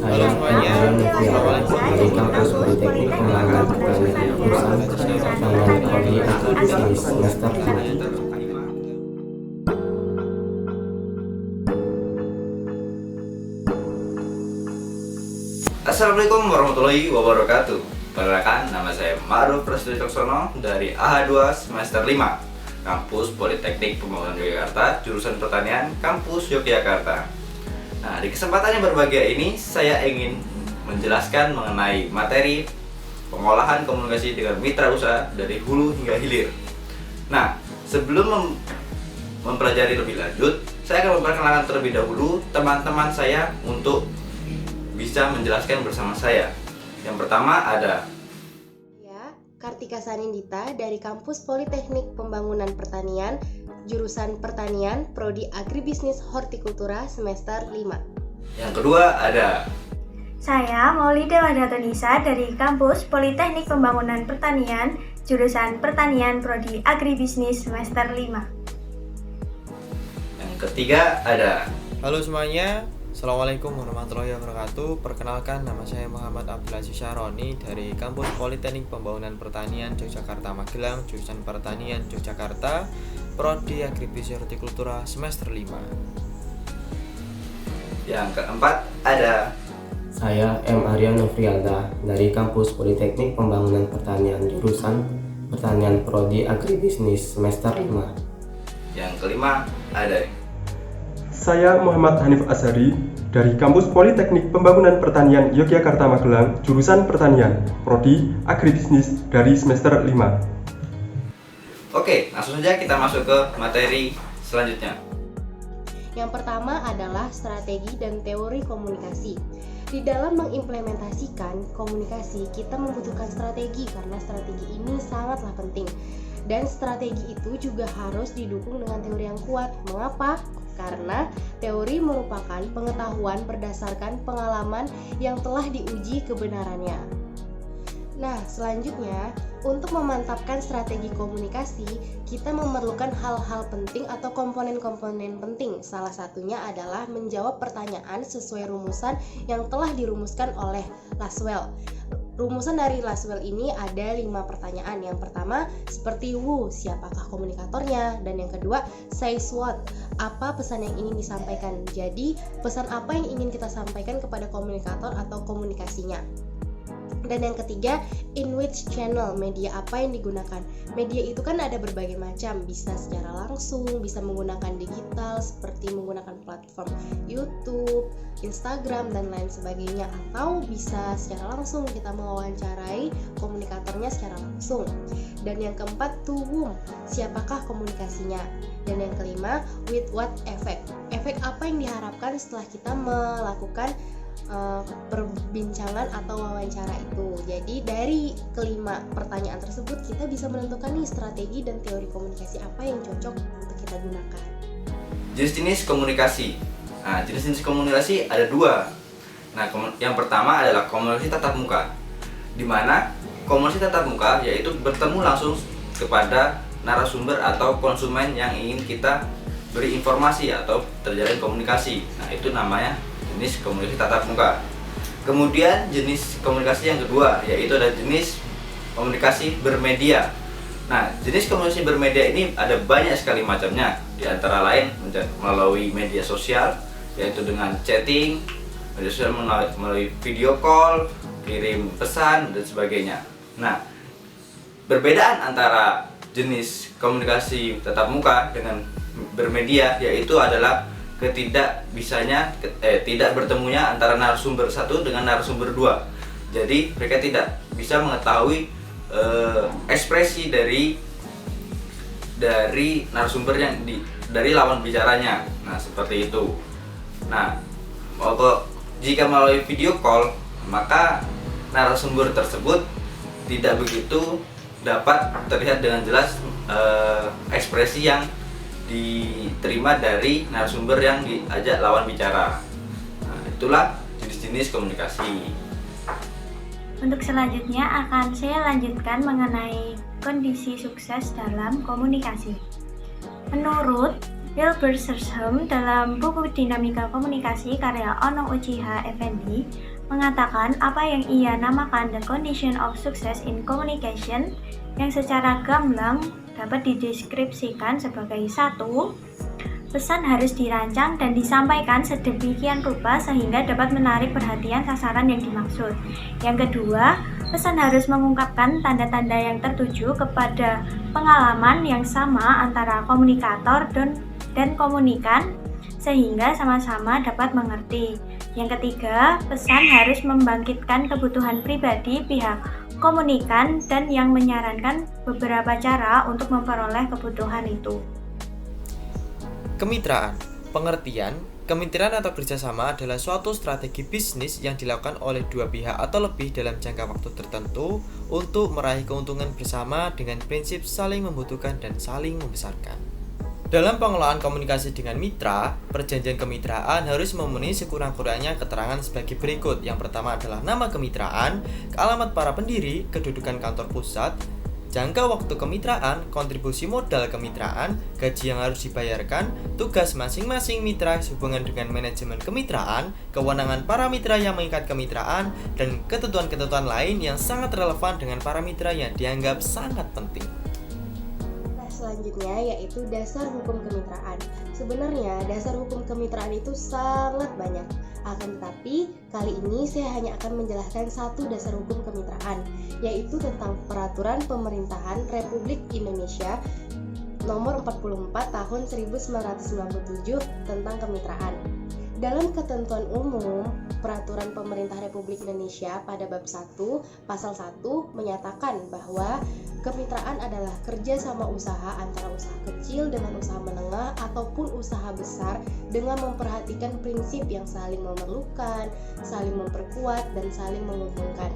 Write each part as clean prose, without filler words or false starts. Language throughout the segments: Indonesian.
Saya Muhammad Nufriawan dari kampus Politeknik Pembangunan Pertanian jurusan Pertanian Prodi Agribisnis semester 5. Assalamualaikum warahmatullahi wabarakatuh. Perkenalkan, nama saya Ma'ruf Prasetyo Coksono dari AH2 semester 5, Kampus Politeknik Pembangunan Yogyakarta, jurusan Pertanian, Kampus Yogyakarta. Nah, di kesempatan yang berbahagia ini, saya ingin menjelaskan mengenai materi pengolahan komunikasi dengan mitra usaha dari hulu hingga hilir. Nah, sebelum mempelajari lebih lanjut, saya akan memperkenalkan terlebih dahulu teman-teman saya untuk bisa menjelaskan bersama saya. Yang pertama ada Kartika Sanindita dari Kampus Politeknik Pembangunan Pertanian, jurusan Pertanian, Prodi Agribisnis Hortikultura semester 5. Yang kedua ada Saya Maulida Wahdatunisa dari Kampus Politeknik Pembangunan Pertanian, jurusan Pertanian, Prodi Agribisnis semester 5. Yang ketiga ada Halo semuanya, Assalamualaikum warahmatullahi wabarakatuh. Perkenalkan, nama saya Muhammad Abdul Aziz Syaroni dari Kampus Politeknik Pembangunan Pertanian Yogyakarta Magelang, jurusan Pertanian Yogyakarta, Prodi Agribisnis Hortikultura semester 5. Yang keempat ada Saya M. Arya Nufrialda dari kampus Politeknik Pembangunan Pertanian jurusan Pertanian Prodi Agribisnis semester 5. Yang kelima ada Saya Muhammad Hanif Azhari dari Kampus Politeknik Pembangunan Pertanian Yogyakarta Magelang, jurusan Pertanian, Prodi Agribisnis dari semester 5. Oke, langsung saja kita masuk ke materi selanjutnya. Yang pertama adalah strategi dan teori komunikasi. Di dalam mengimplementasikan komunikasi, kita membutuhkan strategi karena strategi ini sangatlah penting. Dan strategi itu juga harus didukung dengan teori yang kuat. Mengapa? Karena teori merupakan pengetahuan berdasarkan pengalaman yang telah diuji kebenarannya. Nah, selanjutnya, untuk memantapkan strategi komunikasi, kita memerlukan hal-hal penting atau komponen-komponen penting. Salah satunya adalah menjawab pertanyaan sesuai rumusan yang telah dirumuskan oleh Lasswell. Rumusan dari Lasswell ini ada 5 pertanyaan. Yang pertama, seperti who, siapakah komunikatornya? Dan yang kedua, says what, apa pesan yang ingin disampaikan. Jadi, pesan apa yang ingin kita sampaikan kepada komunikator atau komunikasinya. Dan yang ketiga, in which channel, media apa yang digunakan. Media itu kan ada berbagai macam, bisa secara langsung, bisa menggunakan digital seperti menggunakan platform YouTube, Instagram, dan lain sebagainya. Atau bisa secara langsung kita mewawancarai komunikatornya secara langsung. Dan yang keempat, to whom, siapakah komunikasinya. Dan yang kelima, with what effect, efek apa yang diharapkan setelah kita melakukan perbincangan atau wawancara itu. Jadi dari kelima pertanyaan tersebut kita bisa menentukan nih strategi dan teori komunikasi apa yang cocok untuk kita gunakan. Jenis-jenis komunikasi. Nah, jenis-jenis komunikasi ada 2. Nah, yang pertama adalah komunikasi tatap muka, di mana komunikasi tatap muka yaitu bertemu langsung kepada narasumber atau konsumen yang ingin kita beri informasi atau terjalin komunikasi. Nah, itu namanya jenis komunikasi tatap muka. Kemudian jenis komunikasi yang kedua yaitu ada jenis komunikasi bermedia. Nah, jenis komunikasi bermedia ini ada banyak sekali macamnya. Di antara lain melalui media sosial, yaitu dengan chatting, media sosial melalui video call, kirim pesan dan sebagainya. Nah, perbedaan antara jenis komunikasi tatap muka dengan bermedia yaitu adalah tidak bertemunya antara narasumber 1 dengan narasumber 2. Jadi mereka tidak bisa mengetahui ekspresi dari narasumber dari lawan bicaranya. Nah, seperti itu. Nah, jika melalui video call, maka narasumber tersebut tidak begitu dapat terlihat dengan jelas ekspresi yang diterima dari narasumber yang diajak lawan bicara. Nah, itulah jenis-jenis komunikasi. Untuk selanjutnya akan saya lanjutkan mengenai kondisi sukses dalam komunikasi. Menurut Wilbur Shersham dalam buku Dinamika Komunikasi karya Onno Uchiha Effendi, mengatakan apa yang ia namakan the condition of success in communication, yang secara gamblang dapat dideskripsikan sebagai 1. Pesan harus dirancang dan disampaikan sedemikian rupa sehingga dapat menarik perhatian sasaran yang dimaksud. Yang kedua, pesan harus mengungkapkan tanda-tanda yang tertuju kepada pengalaman yang sama antara komunikator dan komunikan sehingga sama-sama dapat mengerti. Yang ketiga, pesan harus membangkitkan kebutuhan pribadi pihak komunikan dan yang menyarankan beberapa cara untuk memperoleh kebutuhan itu. Kemitraan. Pengertian, kemitraan atau kerjasama adalah suatu strategi bisnis yang dilakukan oleh dua pihak atau lebih dalam jangka waktu tertentu untuk meraih keuntungan bersama dengan prinsip saling membutuhkan dan saling membesarkan. Dalam pengelolaan komunikasi dengan mitra, perjanjian kemitraan harus memenuhi sekurang-kurangnya keterangan sebagai berikut. Yang pertama adalah nama kemitraan, alamat para pendiri, kedudukan kantor pusat, jangka waktu kemitraan, kontribusi modal kemitraan, gaji yang harus dibayarkan, tugas masing-masing mitra sehubungan dengan manajemen kemitraan, kewenangan para mitra yang mengikat kemitraan, dan ketentuan-ketentuan lain yang sangat relevan dengan para mitra yang dianggap sangat penting. Selanjutnya yaitu dasar hukum kemitraan. Sebenarnya dasar hukum kemitraan itu sangat banyak. Akan tetapi kali ini saya hanya akan menjelaskan satu dasar hukum kemitraan, yaitu tentang Peraturan Pemerintahan Republik Indonesia Nomor 44 Tahun 1997 tentang kemitraan. Dalam ketentuan umum, Peraturan Pemerintah Republik Indonesia pada bab 1, pasal 1 menyatakan bahwa kemitraan adalah kerjasama usaha antara usaha kecil dengan usaha menengah ataupun usaha besar dengan memperhatikan prinsip yang saling memerlukan, saling memperkuat, dan saling menguntungkan.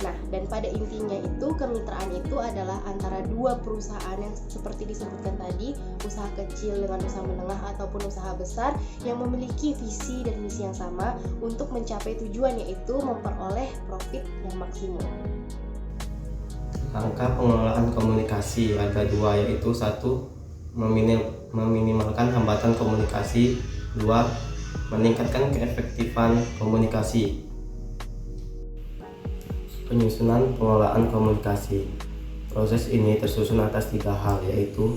Nah, dan pada intinya itu kemitraan itu adalah antara dua perusahaan yang seperti disebutkan tadi, usaha kecil dengan usaha menengah ataupun usaha besar yang memiliki visi dan misi yang sama untuk mencapai tujuan, yaitu memperoleh profit yang maksimum. Langkah pengelolaan komunikasi ada dua, yaitu 1. Meminimalkan hambatan komunikasi. 2. Meningkatkan keefektifan komunikasi. Penyusunan pengelolaan komunikasi. Proses ini tersusun atas 3 hal, yaitu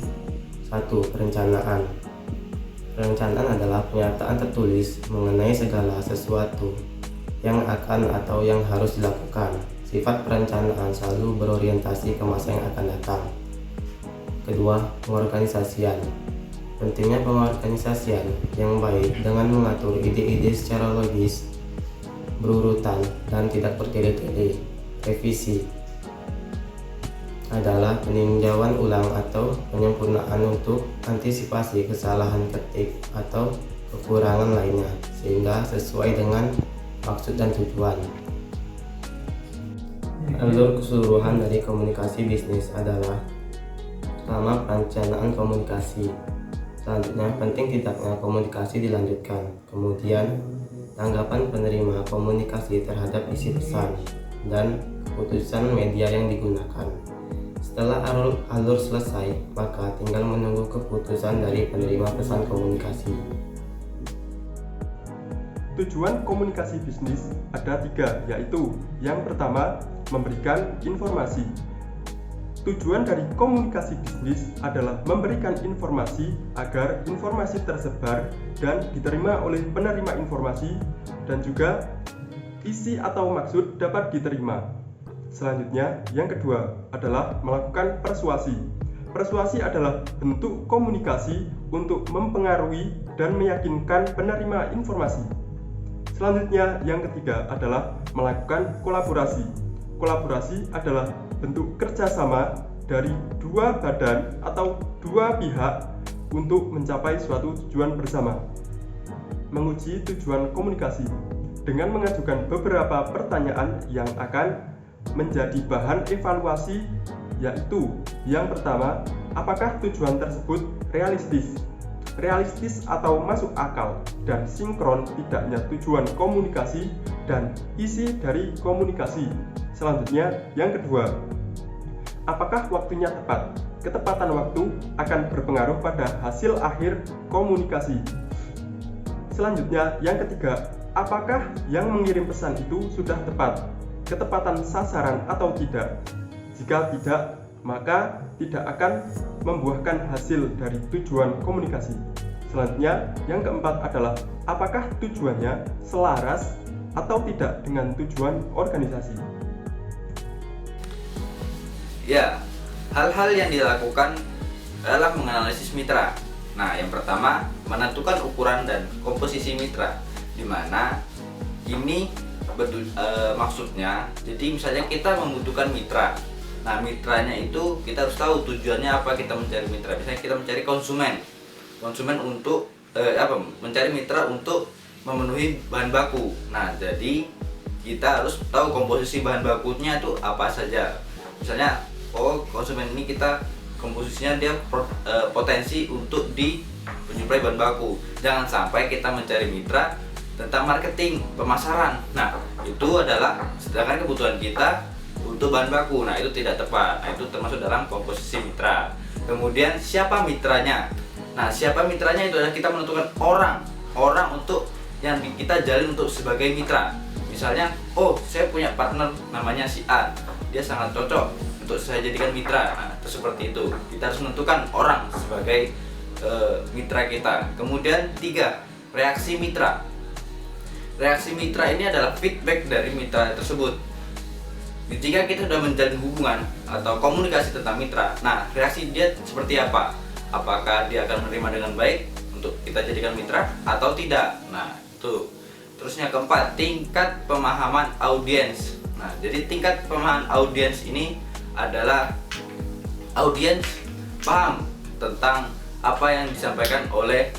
1. Perencanaan. Perencanaan adalah pernyataan tertulis mengenai segala sesuatu yang akan atau yang harus dilakukan. Sifat perencanaan selalu berorientasi ke masa yang akan datang. Kedua, pengorganisasian. Pentingnya pengorganisasian yang baik dengan mengatur ide-ide secara logis, berurutan, dan tidak bertele-tele. Revisi adalah peninjauan ulang atau penyempurnaan untuk antisipasi kesalahan ketik atau kekurangan lainnya sehingga sesuai dengan maksud dan tujuan. Alur keseluruhan dari komunikasi bisnis adalah: pertama, perencanaan komunikasi. Selanjutnya, penting tidaknya komunikasi dilanjutkan. Kemudian, tanggapan penerima komunikasi terhadap isi pesan dan keputusan media yang digunakan. Setelah alur selesai, maka tinggal menunggu keputusan dari penerima pesan komunikasi. Tujuan komunikasi bisnis ada 3, yaitu yang pertama, memberikan informasi. Tujuan dari komunikasi bisnis adalah memberikan informasi agar informasi tersebar dan diterima oleh penerima informasi, dan juga isi atau maksud dapat diterima. Selanjutnya, yang kedua adalah melakukan persuasi. Persuasi adalah bentuk komunikasi untuk mempengaruhi dan meyakinkan penerima informasi. Selanjutnya, yang ketiga adalah melakukan kolaborasi. Kolaborasi adalah bentuk kerjasama dari dua badan atau dua pihak untuk mencapai suatu tujuan bersama. Menguji tujuan komunikasi dengan mengajukan beberapa pertanyaan yang akan menjadi bahan evaluasi, yaitu yang pertama, apakah tujuan tersebut realistis atau masuk akal dan sinkron tidaknya tujuan komunikasi dan isi dari komunikasi. Selanjutnya, yang kedua, apakah waktunya tepat? Ketepatan waktu akan berpengaruh pada hasil akhir komunikasi. Selanjutnya, yang ketiga, apakah yang mengirim pesan itu sudah tepat, ketepatan sasaran atau tidak. Jika tidak, maka tidak akan membuahkan hasil dari tujuan komunikasi. Selanjutnya, yang keempat adalah apakah tujuannya selaras atau tidak dengan tujuan organisasi. Ya, hal-hal yang dilakukan adalah menganalisis mitra. Nah, yang pertama, menentukan ukuran dan komposisi mitra, di mana ini maksudnya, jadi misalnya kita membutuhkan mitra. Nah, mitranya itu kita harus tahu tujuannya apa kita mencari mitra. Misalnya kita mencari konsumen untuk mencari mitra untuk memenuhi bahan baku. Nah, jadi kita harus tahu komposisi bahan bakunya itu apa saja. Misalnya, konsumen ini kita komposisinya dia potensi untuk menyuplai bahan baku. Jangan sampai kita mencari mitra tentang marketing, pemasaran. Nah, itu adalah sedangkan kebutuhan kita untuk bahan baku. Nah, itu tidak tepat. Nah, itu termasuk dalam komposisi mitra. Kemudian siapa mitranya? Nah, siapa mitranya itu adalah kita menentukan orang untuk yang kita jalin untuk sebagai mitra. Misalnya, saya punya partner namanya si A. Dia sangat cocok untuk saya jadikan mitra. Nah, itu seperti itu. Kita harus menentukan orang sebagai mitra kita. Kemudian 3, reaksi mitra. Reaksi mitra ini adalah feedback dari mitra tersebut. Jika kita sudah menjalin hubungan atau komunikasi tentang mitra, nah reaksi dia seperti apa? Apakah dia akan menerima dengan baik untuk kita jadikan mitra atau tidak? Nah, itu. Terusnya keempat, tingkat pemahaman audiens. Nah, jadi tingkat pemahaman audiens ini adalah audiens paham tentang apa yang disampaikan oleh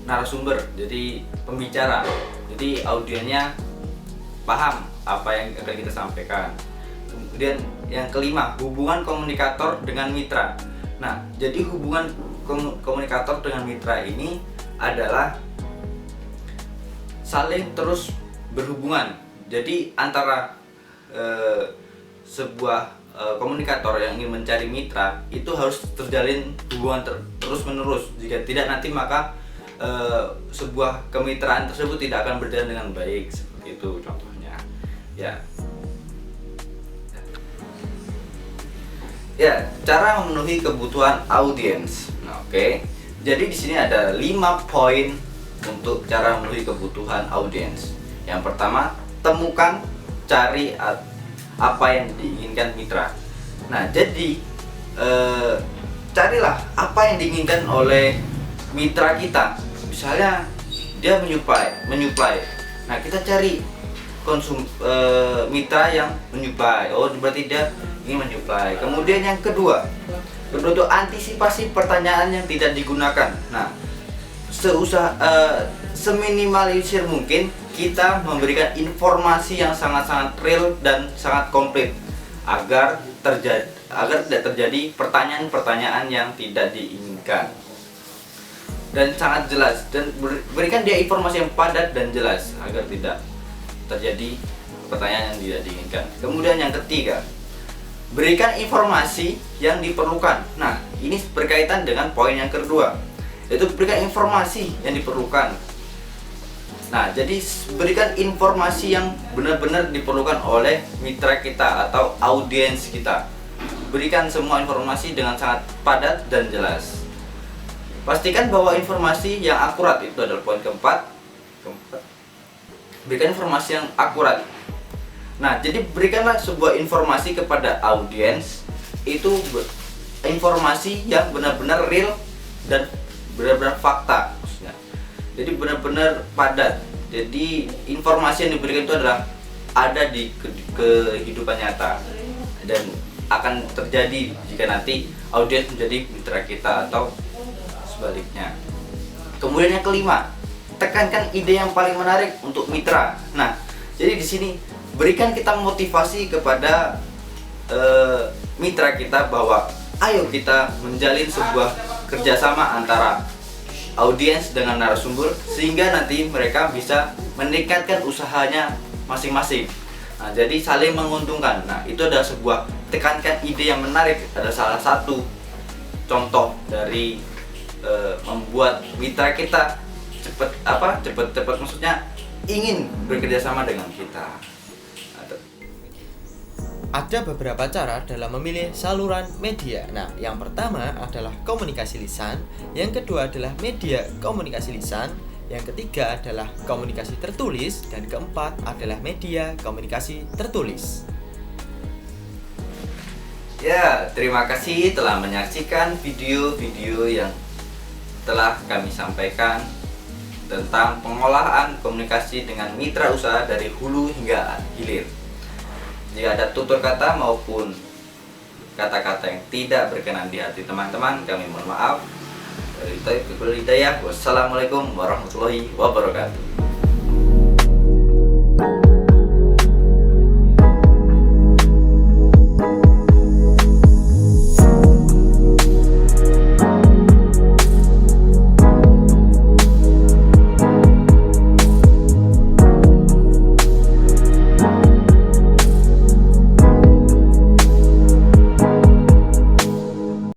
narasumber, jadi pembicara. Jadi audiennya paham apa yang akan kita sampaikan. Kemudian yang kelima, hubungan komunikator dengan mitra. Nah, jadi hubungan komunikator dengan mitra ini adalah saling terus berhubungan. Jadi antara sebuah komunikator yang ingin mencari mitra itu harus terjalin hubungan terus menerus. Jika tidak, nanti maka sebuah kemitraan tersebut tidak akan berjalan dengan baik. Seperti itu contohnya. Ya, cara memenuhi kebutuhan audiens. Nah, oke. Jadi di sini ada 5 poin untuk cara memenuhi kebutuhan audiens. Yang pertama, temukan, cari apa yang diinginkan mitra. Nah, jadi carilah apa yang diinginkan oleh mitra kita. Misalnya dia menyuplai. Nah, kita cari mitra yang menyuplai. Berarti dia ingin menyuplai. Kemudian yang kedua itu antisipasi pertanyaan yang tidak digunakan. Nah, seminimalisir mungkin kita memberikan informasi yang sangat-sangat real dan sangat komplit agar tidak terjadi pertanyaan-pertanyaan yang tidak diinginkan. Dan sangat jelas, dan berikan dia informasi yang padat dan jelas agar tidak terjadi pertanyaan yang tidak diinginkan. Kemudian yang ketiga, berikan informasi yang diperlukan. Nah, ini berkaitan dengan poin yang kedua, yaitu berikan informasi yang diperlukan. Nah, jadi berikan informasi yang benar-benar diperlukan oleh mitra kita atau audiens kita. Berikan semua informasi dengan sangat padat dan jelas. Pastikan bahwa informasi yang akurat, itu adalah poin keempat. Berikan informasi yang akurat. Nah, jadi berikanlah sebuah informasi kepada audiens, itu informasi yang benar-benar real dan benar-benar fakta maksudnya. Jadi benar-benar padat. Jadi informasi yang diberikan itu adalah ada di kehidupan nyata dan akan terjadi jika nanti audiens menjadi mitra kita atau sebaliknya. Kemudian yang kelima, tekankan ide yang paling menarik untuk mitra. Nah, jadi di sini berikan kita motivasi kepada mitra kita bahwa ayo kita menjalin sebuah kerjasama antara audiens dengan narasumber sehingga nanti mereka bisa meningkatkan usahanya masing-masing. Nah, jadi saling menguntungkan. Nah, itu adalah sebuah tekankan ide yang menarik, adalah salah satu contoh dari membuat mitra kita cepet maksudnya ingin bekerja sama dengan kita. Ada beberapa cara dalam memilih saluran media. Nah, yang pertama adalah komunikasi lisan, yang kedua adalah media komunikasi lisan, yang ketiga adalah komunikasi tertulis, dan keempat adalah media komunikasi tertulis. Ya, terima kasih telah menyaksikan video-video yang telah kami sampaikan tentang pengolahan komunikasi dengan mitra usaha dari hulu hingga hilir. Jika ada tutur kata maupun kata-kata yang tidak berkenan di hati teman-teman, kami mohon maaf. Wassalamualaikum warahmatullahi wabarakatuh.